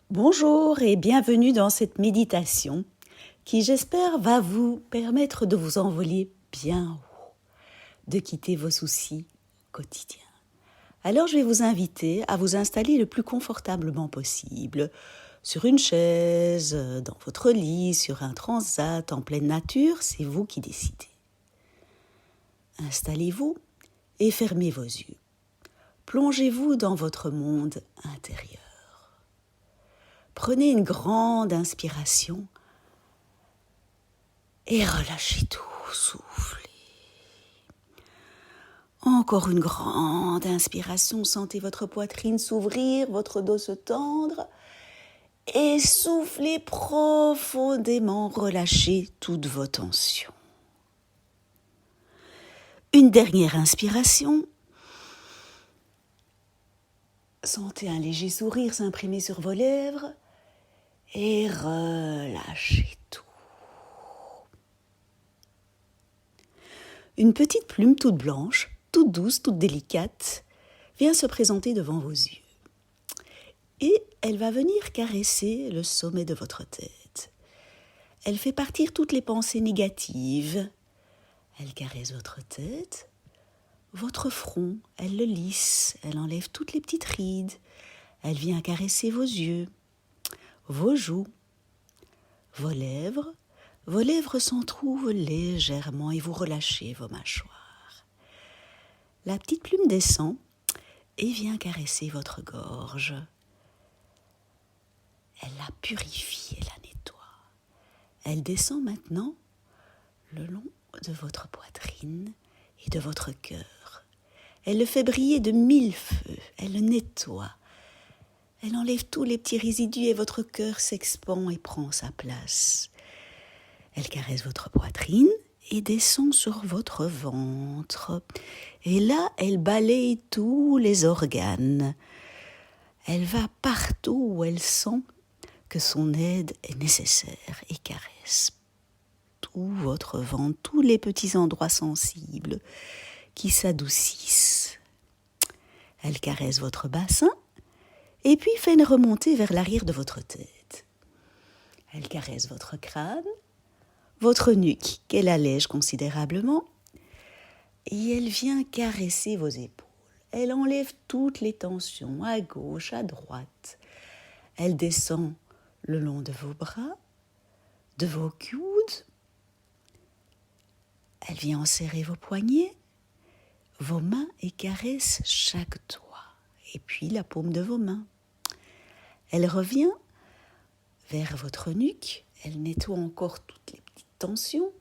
Bonjour et bienvenue dans cette méditation qui, j'espère, va vous permettre de vous envoler bien haut, de quitter vos soucis quotidiens. Alors, je vais vous inviter à vous installer le plus confortablement possible, sur une chaise, dans votre lit, sur un transat, en pleine nature, c'est vous qui décidez. Installez-vous et fermez vos yeux. Plongez-vous dans votre monde intérieur. Prenez une grande inspiration et relâchez tout, soufflez. Encore une grande inspiration, sentez votre poitrine s'ouvrir, votre dos se tendre et soufflez profondément, relâchez toutes vos tensions. Une dernière inspiration. Sentez un léger sourire s'imprimer sur vos lèvres et relâchez tout. Une petite plume toute blanche, toute douce, toute délicate, vient se présenter devant vos yeux. Et elle va venir caresser le sommet de votre tête. Elle fait partir toutes les pensées négatives. Elle caresse votre tête, votre front, elle le lisse, elle enlève toutes les petites rides. Elle vient caresser vos yeux, vos joues, vos lèvres. Vos lèvres s'entrouvent légèrement et vous relâchez vos mâchoires. La petite plume descend et vient caresser votre gorge. Elle la purifie et la nettoie. Elle descend maintenant le long de votre poitrine et de votre cœur. Elle le fait briller de 1000 feux. Elle le nettoie. Elle enlève tous les petits résidus et votre cœur s'expand et prend sa place. Elle caresse votre poitrine et descend sur votre ventre. Et là, elle balaye tous les organes. Elle va partout où elle sent que son aide est nécessaire et caresse tout votre ventre, tous les petits endroits sensibles qui s'adoucissent. Elle caresse votre bassin et puis fait une remontée vers l'arrière de votre tête. Elle caresse votre crâne, votre nuque, qu'elle allège considérablement, et elle vient caresser vos épaules. Elle enlève toutes les tensions, à gauche, à droite. Elle descend le long de vos bras, de vos coudes. Elle vient enserrer vos poignets, vos mains et caresse chaque doigt, et puis la paume de vos mains. Elle revient vers votre nuque, elle nettoie encore toutes les petites tensions,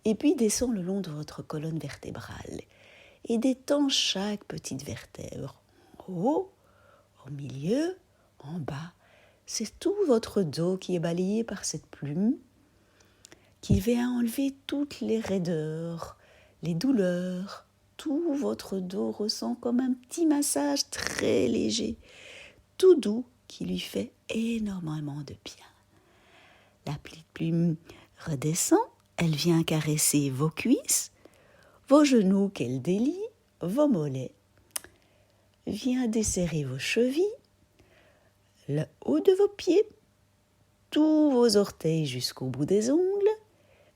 et puis descend le long de votre colonne vertébrale et détend chaque petite vertèbre. En haut, au milieu, en bas. C'est tout votre dos qui est balayé par cette plume qui vient enlever toutes les raideurs, les douleurs. Tout votre dos ressent comme un petit massage très léger, tout doux, qui lui fait énormément de bien. La petite plume redescend, elle vient caresser vos cuisses, vos genoux qu'elle délie, vos mollets, vient desserrer vos chevilles, le haut de vos pieds, tous vos orteils jusqu'au bout des ongles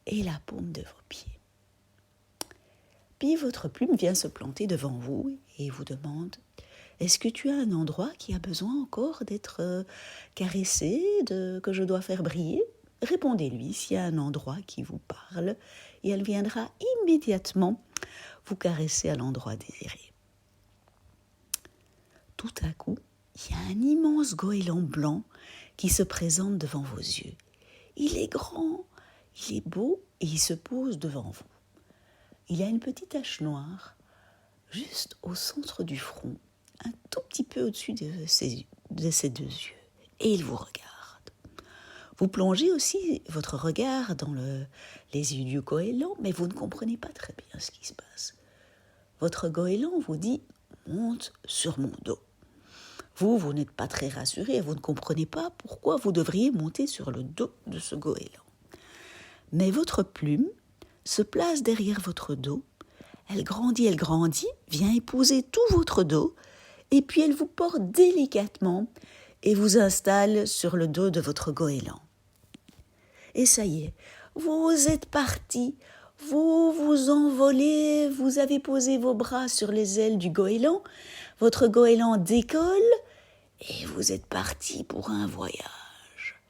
et la paume de vos pieds. Puis votre plume vient se planter devant vous et vous demande: est-ce que tu as un endroit qui a besoin encore d'être caressé, que je dois faire briller? Répondez-lui s'il y a un endroit qui vous parle et elle viendra immédiatement vous caresser à l'endroit désiré. Tout à coup, il y a un immense goéland blanc qui se présente devant vos yeux. Il est grand, il est beau et il se pose devant vous. Il a une petite tache noire juste au centre du front, un tout petit peu au-dessus de ses deux yeux, et il vous regarde. Vous plongez aussi votre regard dans les yeux du goéland, mais vous ne comprenez pas très bien ce qui se passe. Votre goéland vous dit « monte sur mon dos ». Vous n'êtes pas très rassuré, vous ne comprenez pas pourquoi vous devriez monter sur le dos de ce goéland. Mais votre plume se place derrière votre dos, elle grandit, vient épouser tout votre dos, et puis elle vous porte délicatement et vous installe sur le dos de votre goéland. Et ça y est, vous êtes parti, vous vous envolez, vous avez posé vos bras sur les ailes du goéland, votre goéland décolle et vous êtes parti pour un voyage.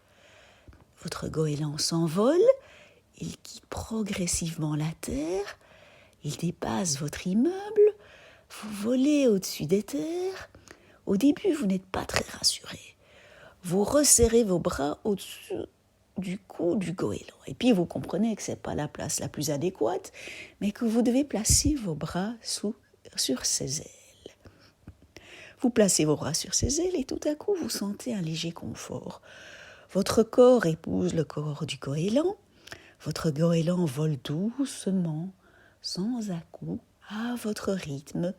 Votre goéland s'envole, il quitte progressivement la terre, il dépasse votre immeuble, vous volez au-dessus des terres. Au début, vous n'êtes pas très rassuré. Vous resserrez vos bras au-dessus du cou du goéland. Et puis, vous comprenez que ce n'est pas la place la plus adéquate, mais que vous devez placer vos bras sur ses ailes. Vous placez vos bras sur ses ailes et tout à coup, vous sentez un léger confort. Votre corps épouse le corps du goéland. Votre goéland vole doucement, sans à-coups, à votre rythme.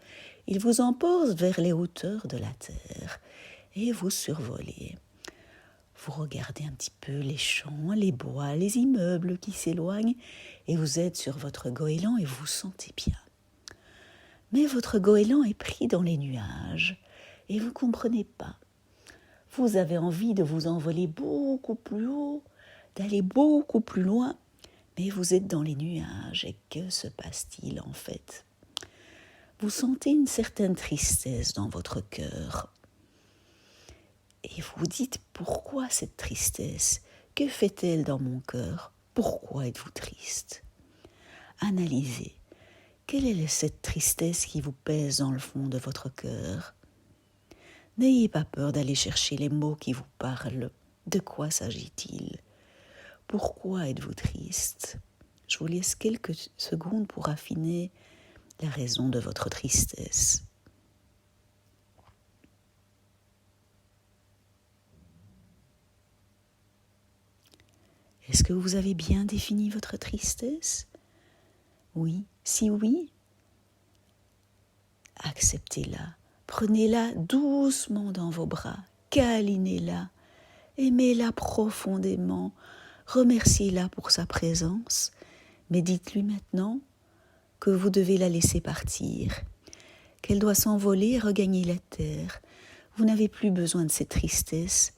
Il vous emporte vers les hauteurs de la terre et vous survolez. Vous regardez un petit peu les champs, les bois, les immeubles qui s'éloignent et vous êtes sur votre goéland et vous vous sentez bien. Mais votre goéland est pris dans les nuages et vous ne comprenez pas. Vous avez envie de vous envoler beaucoup plus haut, d'aller beaucoup plus loin, mais vous êtes dans les nuages et que se passe-t-il en fait ? Vous sentez une certaine tristesse dans votre cœur. Et vous dites, pourquoi cette tristesse ? Que fait-elle dans mon cœur ? Pourquoi êtes-vous triste ? Analysez. Quelle est cette tristesse qui vous pèse dans le fond de votre cœur ? N'ayez pas peur d'aller chercher les mots qui vous parlent. De quoi s'agit-il ? Pourquoi êtes-vous triste ? Je vous laisse quelques secondes pour affiner la raison de votre tristesse. Est-ce que vous avez bien défini votre tristesse ? Oui. Si oui, acceptez-la. Prenez-la doucement dans vos bras. Câlinez-la. Aimez-la profondément. Remerciez-la pour sa présence. Mais dites-lui maintenant que vous devez la laisser partir, qu'elle doit s'envoler et regagner la terre. Vous n'avez plus besoin de cette tristesse.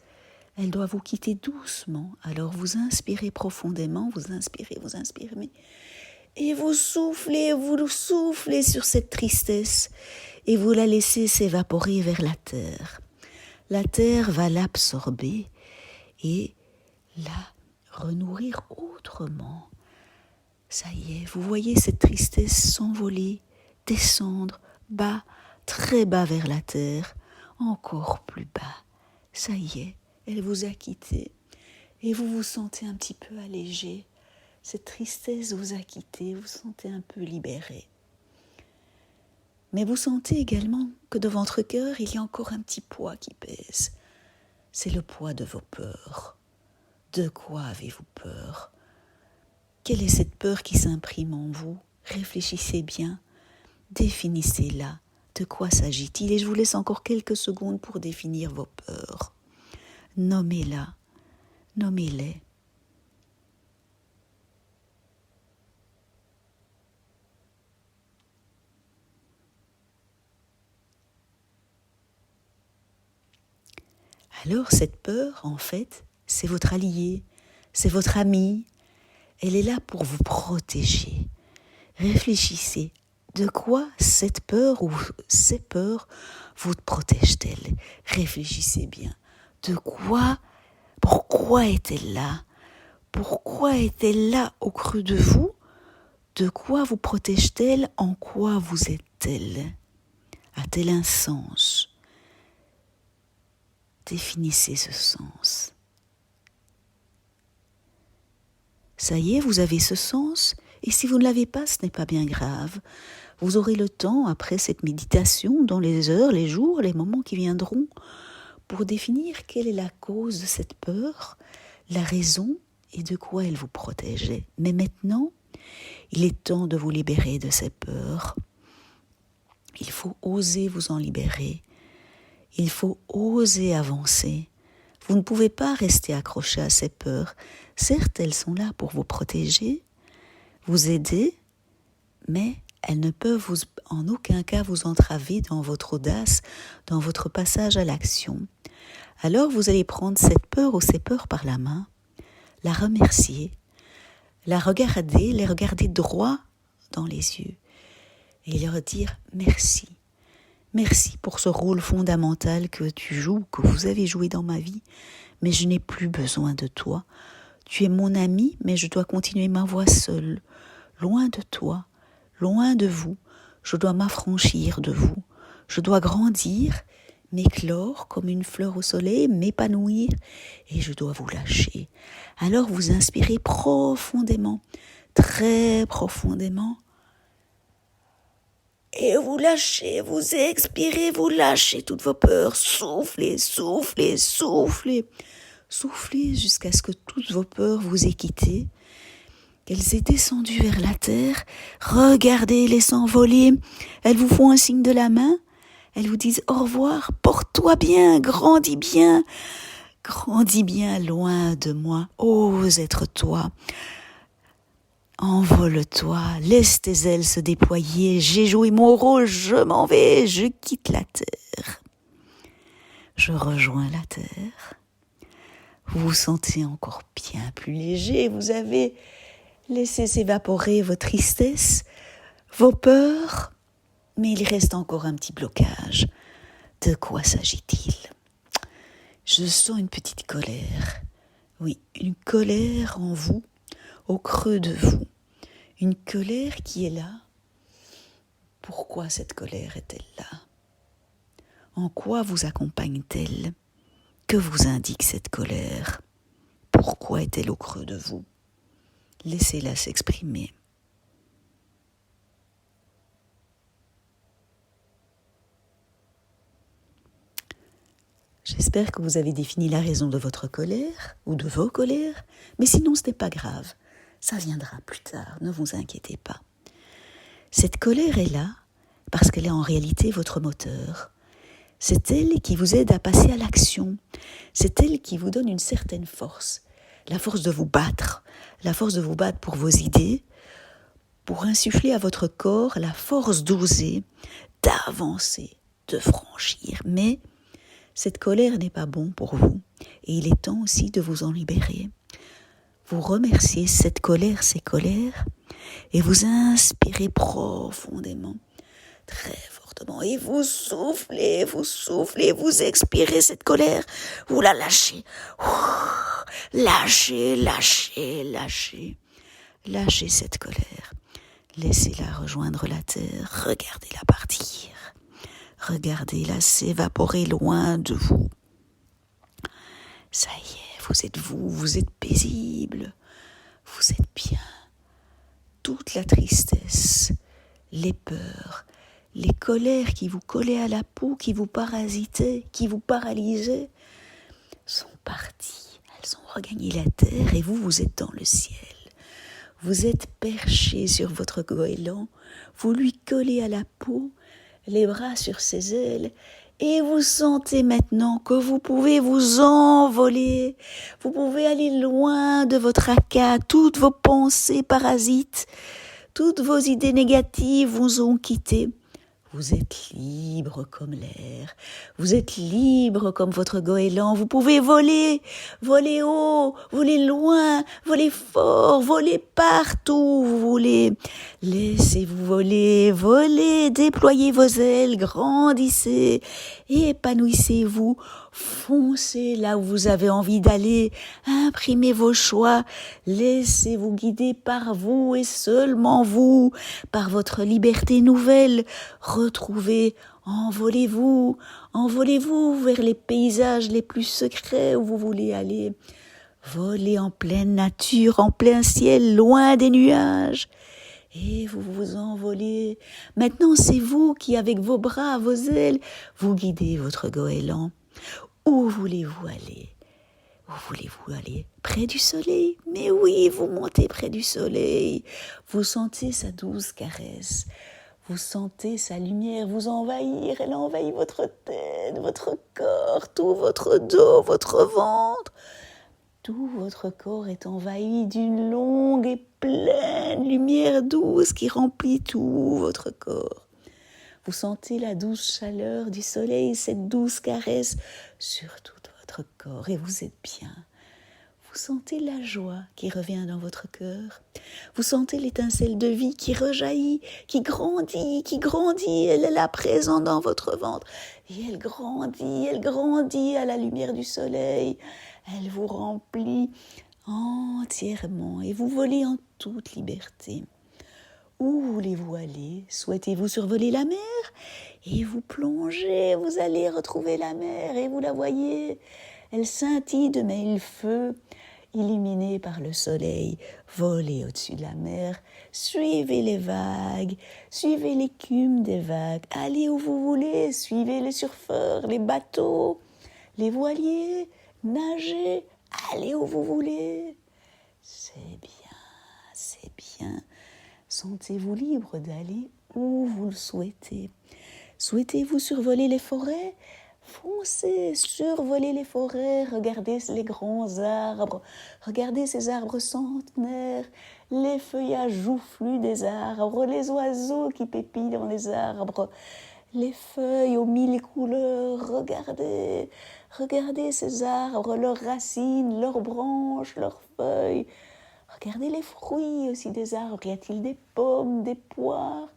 Elle doit vous quitter doucement. Alors vous inspirez profondément, vous inspirez, et vous soufflez sur cette tristesse et vous la laissez s'évaporer vers la terre. La terre va l'absorber et la renourrir autrement. Ça y est, vous voyez cette tristesse s'envoler, descendre, bas, très bas vers la terre, encore plus bas. Ça y est, elle vous a quitté et vous vous sentez un petit peu allégé. Cette tristesse vous a quitté, vous vous sentez un peu libéré. Mais vous sentez également que dans votre cœur, il y a encore un petit poids qui pèse. C'est le poids de vos peurs. De quoi avez-vous peur ? Quelle est cette peur qui s'imprime en vous ? Réfléchissez bien, définissez-la. De quoi s'agit-il ? Et je vous laisse encore quelques secondes pour définir vos peurs. Nommez-la, nommez-les. Alors cette peur, en fait, c'est votre allié, c'est votre ami. Elle est là pour vous protéger. Réfléchissez, de quoi cette peur ou ces peurs vous protègent-elles ? Réfléchissez bien. De quoi ? Pourquoi est-elle là ? Pourquoi est-elle là au creux de vous ? De quoi vous protège-t-elle ? En quoi vous êtes-elle ? A-t-elle un sens ? Définissez ce sens. Ça y est, vous avez ce sens, et si vous ne l'avez pas, ce n'est pas bien grave. Vous aurez le temps, après cette méditation, dans les heures, les jours, les moments qui viendront, pour définir quelle est la cause de cette peur, la raison et de quoi elle vous protégeait. Mais maintenant, il est temps de vous libérer de ces peurs. Il faut oser vous en libérer. Il faut oser avancer. Vous ne pouvez pas rester accroché à ces peurs. Certes, elles sont là pour vous protéger, vous aider, mais elles ne peuvent en aucun cas vous entraver dans votre audace, dans votre passage à l'action. Alors vous allez prendre cette peur ou ces peurs par la main, la remercier, la regarder, les regarder droit dans les yeux et leur dire merci. Merci pour ce rôle fondamental que tu joues, que vous avez joué dans ma vie, mais je n'ai plus besoin de toi. Tu es mon ami, mais je dois continuer ma voie seule, loin de toi, loin de vous. Je dois m'affranchir de vous. Je dois grandir, m'éclore comme une fleur au soleil, m'épanouir, et je dois vous lâcher. Alors vous inspirez profondément, très profondément, et vous lâchez, vous expirez, vous lâchez toutes vos peurs. Soufflez, soufflez, soufflez. Soufflez jusqu'à ce que toutes vos peurs vous aient quitté, qu'elles aient descendu vers la terre. Regardez-les s'envoler. Elles vous font un signe de la main. Elles vous disent au revoir, porte-toi bien, grandis bien loin de moi. Ose être toi. Envole-toi, laisse tes ailes se déployer, j'ai joué mon rôle, je m'en vais, je quitte la terre. Je rejoins la terre. Vous vous sentez encore bien plus léger, vous avez laissé s'évaporer vos tristesses, vos peurs, mais il reste encore un petit blocage. De quoi s'agit-il ? Je sens une petite colère. Oui, une colère en vous, au creux de vous. Une colère qui est là. Pourquoi cette colère est-elle là ? En quoi vous accompagne-t-elle ? Que vous indique cette colère ? Pourquoi est-elle au creux de vous ? Laissez-la s'exprimer. J'espère que vous avez défini la raison de votre colère ou de vos colères, mais sinon ce n'est pas grave. Ça viendra plus tard, ne vous inquiétez pas. Cette colère est là parce qu'elle est en réalité votre moteur. C'est elle qui vous aide à passer à l'action. C'est elle qui vous donne une certaine force. La force de vous battre. La force de vous battre pour vos idées. Pour insuffler à votre corps la force d'oser, d'avancer, de franchir. Mais cette colère n'est pas bon pour vous. Et il est temps aussi de vous en libérer. Vous remerciez cette colère, ces colères, et vous inspirez profondément, très fortement, et vous soufflez, vous expirez cette colère, vous la lâchez. Lâchez, lâchez, lâchez. Lâchez cette colère. Laissez-la rejoindre la terre, regardez-la partir. Regardez-la s'évaporer loin de vous. Ça y est. Vous êtes paisible, vous êtes bien. Toute la tristesse, les peurs, les colères qui vous collaient à la peau, qui vous parasitaient, qui vous paralysaient, sont parties. Elles ont regagné la terre et vous êtes dans le ciel. Vous êtes perché sur votre goéland, vous lui collez à la peau, les bras sur ses ailes, et vous sentez maintenant que vous pouvez vous envoler, vous pouvez aller loin de votre acas, toutes vos pensées parasites, toutes vos idées négatives vous ont quitté. Vous êtes libre comme l'air, vous êtes libre comme votre goéland, vous pouvez voler, voler haut, voler loin, voler fort, voler partout où vous voulez. Laissez-vous voler, voler, déployez vos ailes, grandissez, épanouissez-vous, foncez là où vous avez envie d'aller, imprimez vos choix, laissez-vous guider par vous et seulement vous, par votre liberté nouvelle. Retrouvez, envolez-vous vers les paysages les plus secrets où vous voulez aller. Volez en pleine nature, en plein ciel, loin des nuages. Et vous vous envolez. Maintenant, c'est vous qui, avec vos bras, vos ailes, vous guidez votre goéland. Où voulez-vous aller ? Où voulez-vous aller ? Près du soleil ? Mais oui, vous montez près du soleil. Vous sentez sa douce caresse. Vous sentez sa lumière vous envahir. Elle envahit votre tête, votre corps, tout votre dos, votre ventre. Tout votre corps est envahi d'une longue et pleine lumière douce qui remplit tout votre corps. Vous sentez la douce chaleur du soleil, cette douce caresse sur toute votre votre corps et vous êtes bien. Vous sentez la joie qui revient dans votre cœur. Vous sentez l'étincelle de vie qui rejaillit, qui grandit. Elle est là présente dans votre ventre. Et elle grandit à la lumière du soleil. Elle vous remplit entièrement et vous volez en toute liberté. Où voulez-vous aller? Souhaitez-vous survoler la mer? Et vous plongez, vous allez retrouver la mer et vous la voyez. Elle scintille de mille feux, illuminée par le soleil. Volez au-dessus de la mer, suivez les vagues, suivez l'écume des vagues. Allez où vous voulez, suivez les surfeurs, les bateaux, les voiliers, nagez, allez où vous voulez. C'est bien, c'est bien. Sentez-vous libre d'aller où vous le souhaitez. Souhaitez-vous survoler les forêts? Foncez, survolez les forêts, regardez les grands arbres, regardez ces arbres centenaires, les feuillages joufflus des arbres, les oiseaux qui pépillent dans les arbres, les feuilles aux mille couleurs, regardez ces arbres, leurs racines, leurs branches, leurs feuilles. Regardez les fruits aussi des arbres. Y a-t-il des pommes, des poires?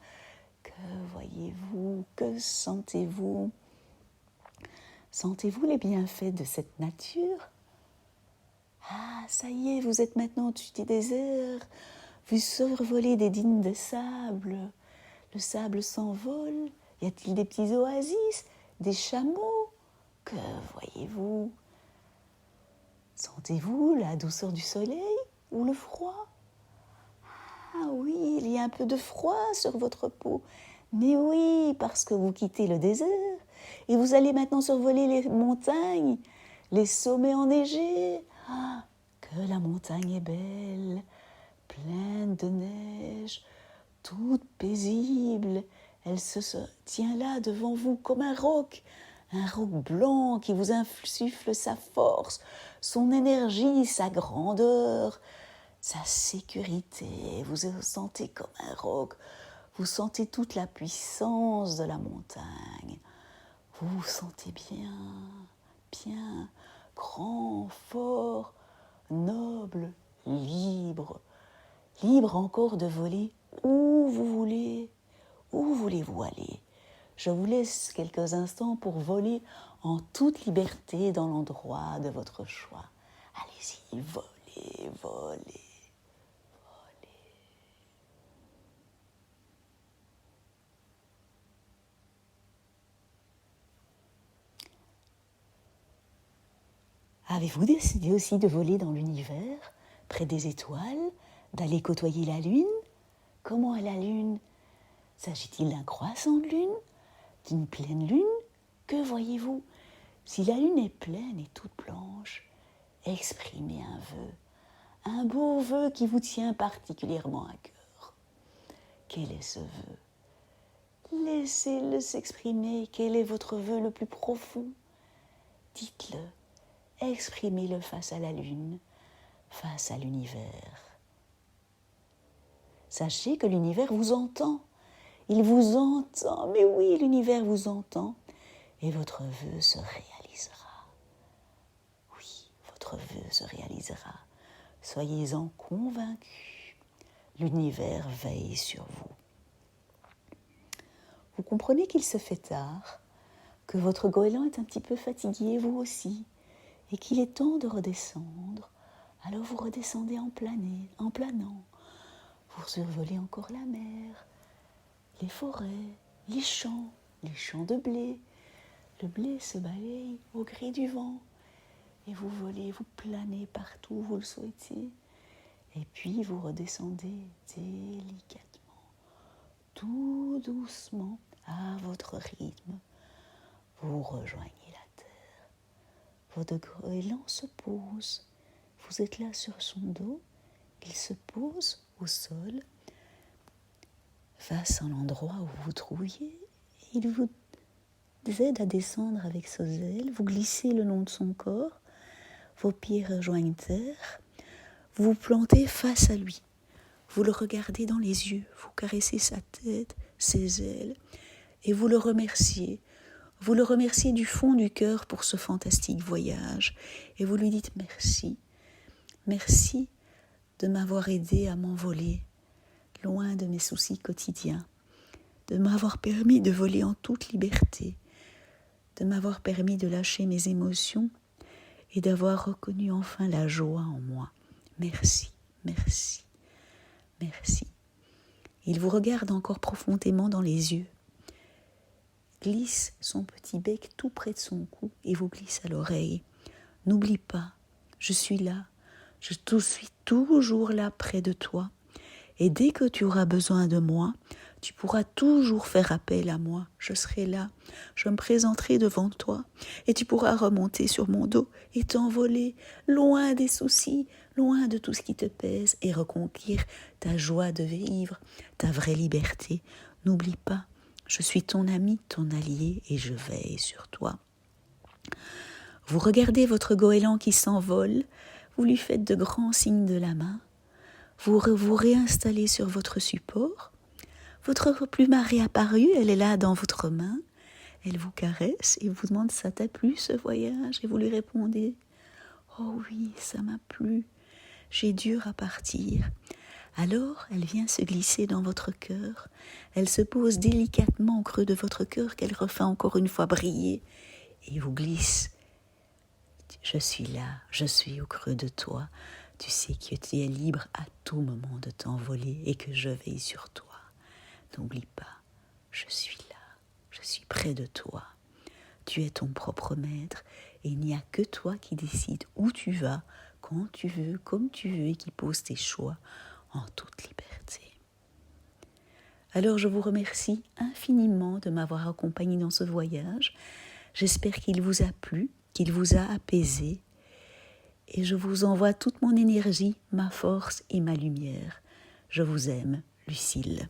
Que voyez-vous? Que sentez-vous? Sentez-vous les bienfaits de cette nature? Ah, ça y est, vous êtes maintenant au-dessus des déserts. Vous survolez des dînes de sable. Le sable s'envole. Y a-t-il des petits oasis? Des chameaux? Que voyez-vous? Sentez-vous la douceur du soleil ou le froid? Ah oui, il y a un peu de froid sur votre peau. Mais oui, parce que vous quittez le désert et vous allez maintenant survoler les montagnes, les sommets enneigés. Ah, que la montagne est belle, pleine de neige, toute paisible. Elle se tient là devant vous comme un roc blanc qui vous insuffle sa force, son énergie, sa grandeur, sa sécurité. Vous vous sentez comme un roc, vous sentez toute la puissance de la montagne. Vous vous sentez bien, grand, fort, noble, libre encore de voler où voulez-vous aller? Je vous laisse quelques instants pour voler en toute liberté dans l'endroit de votre choix. Allez-y, volez. Avez-vous décidé aussi de voler dans l'univers, près des étoiles, d'aller côtoyer la Lune? Comment est la Lune? S'agit-il d'un croissant de Lune? D'une pleine Lune? Que voyez-vous? Si la Lune est pleine et toute blanche, exprimez un beau vœu qui vous tient particulièrement à cœur. Quel est ce vœu? Laissez-le s'exprimer. Quel est votre vœu le plus profond? Dites-le. Exprimez-le face à la Lune, face à l'univers. Sachez que l'univers vous entend. Il vous entend, mais oui, l'univers vous entend. Et votre vœu se réalisera. Oui, votre vœu se réalisera. Soyez-en convaincus. L'univers veille sur vous. Vous comprenez qu'il se fait tard, que votre goéland est un petit peu fatigué, vous aussi, et qu'il est temps de redescendre. Alors vous redescendez en planant. Vous survolez encore la mer, les forêts, les champs de blé. Le blé se balaye au gré du vent. Et vous volez, vous planez partout où vous le souhaitez. Et puis vous redescendez délicatement, tout doucement, à votre rythme. Vous rejoignez la terre. Votre goéland se pose. Vous êtes là sur son dos. Il se pose au sol, face à l'endroit où vous vous trouviez. Il vous aide à descendre avec ses ailes. Vous glissez le long de son corps. Vos pieds rejoignent terre. Vous vous plantez face à lui. Vous le regardez dans les yeux. Vous caressez sa tête, ses ailes. Et vous le remerciez Vous le remerciez du fond du cœur pour ce fantastique voyage et vous lui dites merci. Merci de m'avoir aidé à m'envoler loin de mes soucis quotidiens, de m'avoir permis de voler en toute liberté, de m'avoir permis de lâcher mes émotions et d'avoir reconnu enfin la joie en moi. Merci, merci, merci. Il vous regarde encore profondément dans les yeux, glisse son petit bec tout près de son cou et vous glisse à l'oreille. N'oublie pas, je suis là, je suis toujours là près de toi. Et dès que tu auras besoin de moi, tu pourras toujours faire appel à moi. Je serai là, je me présenterai devant toi et tu pourras remonter sur mon dos et t'envoler loin des soucis, loin de tout ce qui te pèse et reconquérir ta joie de vivre, ta vraie liberté. N'oublie pas, je suis ton ami, ton allié et je veille sur toi. Vous regardez votre goéland qui s'envole, vous lui faites de grands signes de la main, vous vous réinstallez sur votre support, votre plume a réapparu, elle est là dans votre main, elle vous caresse et vous demande « ça t'a plu ce voyage ?» et vous lui répondez « oh oui, ça m'a plu, j'ai dur à partir ». Alors, elle vient se glisser dans votre cœur, elle se pose délicatement au creux de votre cœur qu'elle refait encore une fois briller et vous glisse. Je suis là, je suis au creux de toi, tu sais que tu es libre à tout moment de t'envoler et que je veille sur toi. N'oublie pas, je suis là, je suis près de toi. Tu es ton propre maître et il n'y a que toi qui décides où tu vas, quand tu veux, comme tu veux et qui pose tes choix en toute liberté. Alors je vous remercie infiniment de m'avoir accompagné dans ce voyage. J'espère qu'il vous a plu, qu'il vous a apaisé. Et je vous envoie toute mon énergie, ma force et ma lumière. Je vous aime, Lucille.